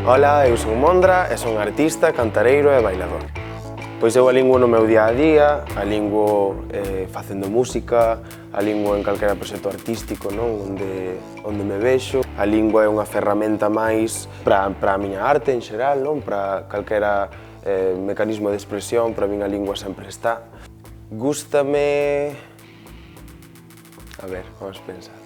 Ola, eu son Mondra e son artista, cantareiro e bailador. Pois eu a lingo no meu día a día, a lingo facendo música, a lingo en calquera proxecto artístico, non? Onde me vexo. A lingua é unha ferramenta máis para a miña arte en xeral, non? Para calquera mecanismo de expresión, para min a lingua sempre está. Gústame... A ver, vamos pensar.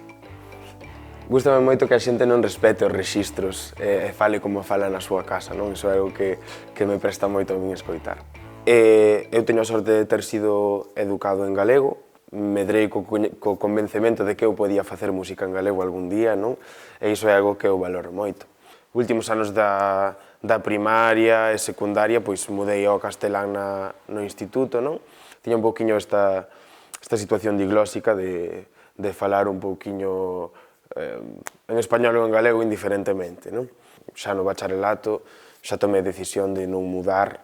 Gústame moito que a xente non respete os rexistros e fale como fala na súa casa, non? Iso é algo que me presta moito a min escoitar. Eu teño a sorte de ter sido educado en galego, medrei co convencemento de que eu podía facer música en galego algún día, non? E iso é algo que eu valoro moito. Últimos anos da primaria e secundaria, pois mudei ao castelán no instituto, non? Tiña un pouquiño esta situación diglósica de falar un pouquiño en español ou en galego indiferentemente, non? Xa no bacharelato xa tomei a decisión de non mudar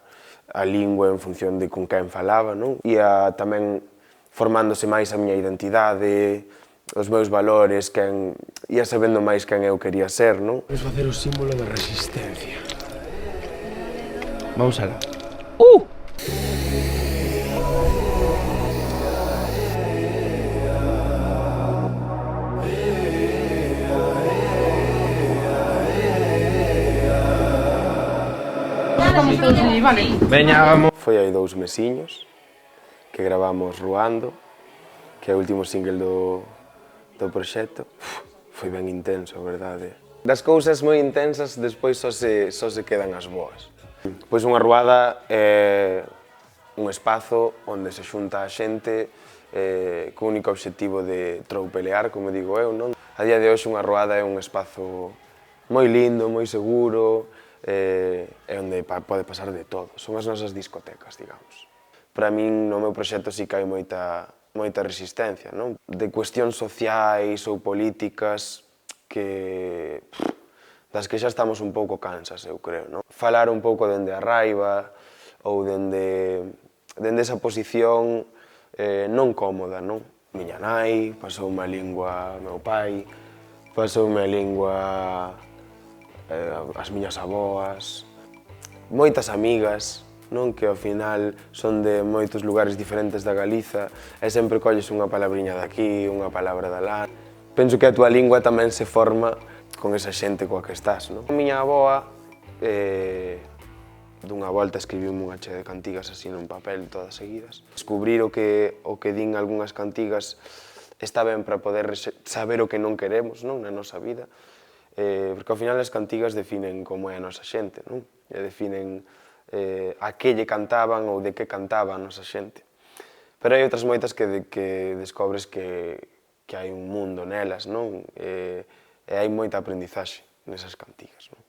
a lingua en función de con quen falaba, non? Ia tamén formándose máis a miña identidade, os meus valores, ia sabendo máis quen eu quería ser, non? Vamos facer o símbolo da resistencia. Vamos alá. Vamos todos allí, vale? Veña, vamos. Foi hai 2 mesiños que gravamos Ruando, que é o último single do proxecto. Foi ben intenso, a verdade. Das cousas moi intensas, despois só se quedan as boas. Pois unha ruada é un espazo onde se xunta a xente co único obxectivo de troupelear, como digo eu, non? A día de hoxe unha ruada é un espazo moi lindo, moi seguro, é onde pode pasar de todo. Son as nosas discotecas, digamos. Para min, no meu proxecto, sí que hai moita resistencia, non? De cuestións sociais ou políticas das que xa estamos un pouco cansas, eu creo, non? Falar un pouco dende a raiva ou dende esa posición non cómoda, non? Miña nai, pasoume a lingua meu pai, pasoume a lingua as miñas aboas, moitas amigas, non? Que ao final son de moitos lugares diferentes da Galiza e sempre colles unha palabriña daqui, unha palabra dalá. Penso que a túa lingua tamén se forma con esa xente coa que estás, non? A miña aboa, dunha volta, escribiume unha chea de cantigas así nun papel, todas seguidas. Descubrir o que din algunhas cantigas está ben para poder saber o que non queremos, non? Na nosa vida. Porque ao final as cantigas definen como é a nosa xente, non? E definen a que lle cantaban ou de que cantaba a nosa xente. Pero hai outras moitas que descobres que hai un mundo nelas, non? E hai moita aprendizaxe nesas cantigas, non?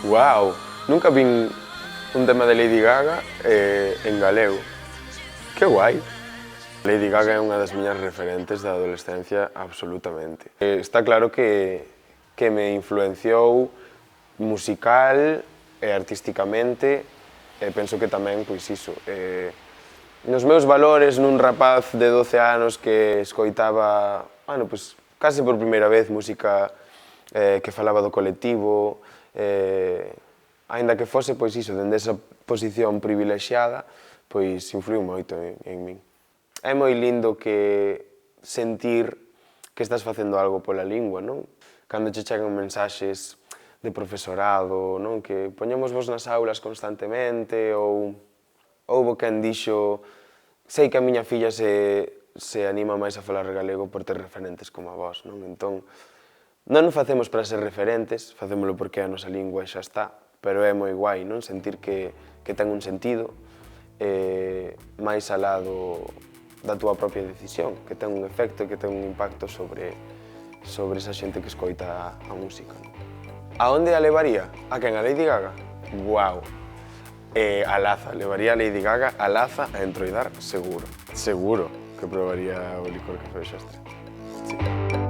Uau! Nunca vin un tema de Lady Gaga en galego. Que guai! Lady Gaga é unha das miñas referentes da adolescencia, absolutamente. Está claro que me influenciou musical e artísticamente, e penso que tamén, pois iso, nos meus valores, nun rapaz de 12 anos que escoitaba, bueno, pois, case por primeira vez música que falaba do colectivo, aínda que fose, pois iso, dende esa posición privilexiada, pois influiu moito en min. É moi lindo sentir que estás facendo algo pola lingua, non? Cando che chegan mensaxes de profesorado, non? Que poñemos vos nas aulas constantemente, ou houbo quen dixo sei que a miña filla se anima máis a falar galego por ter referentes como a vos, non? Entón, non o facemos para ser referentes, facémolo porque a nosa lingua xa está, pero é moi guai, non? Sentir que ten un sentido, máis alá da túa propia decisión, que ten un efecto e que ten un impacto sobre esa xente que escoita a música. A onde a levaría? A quen? A Lady Gaga? Guau! A Laza, levaría a Lady Gaga a Laza a entroidar seguro. Seguro que probaría o licor Café do Xastre. Sí.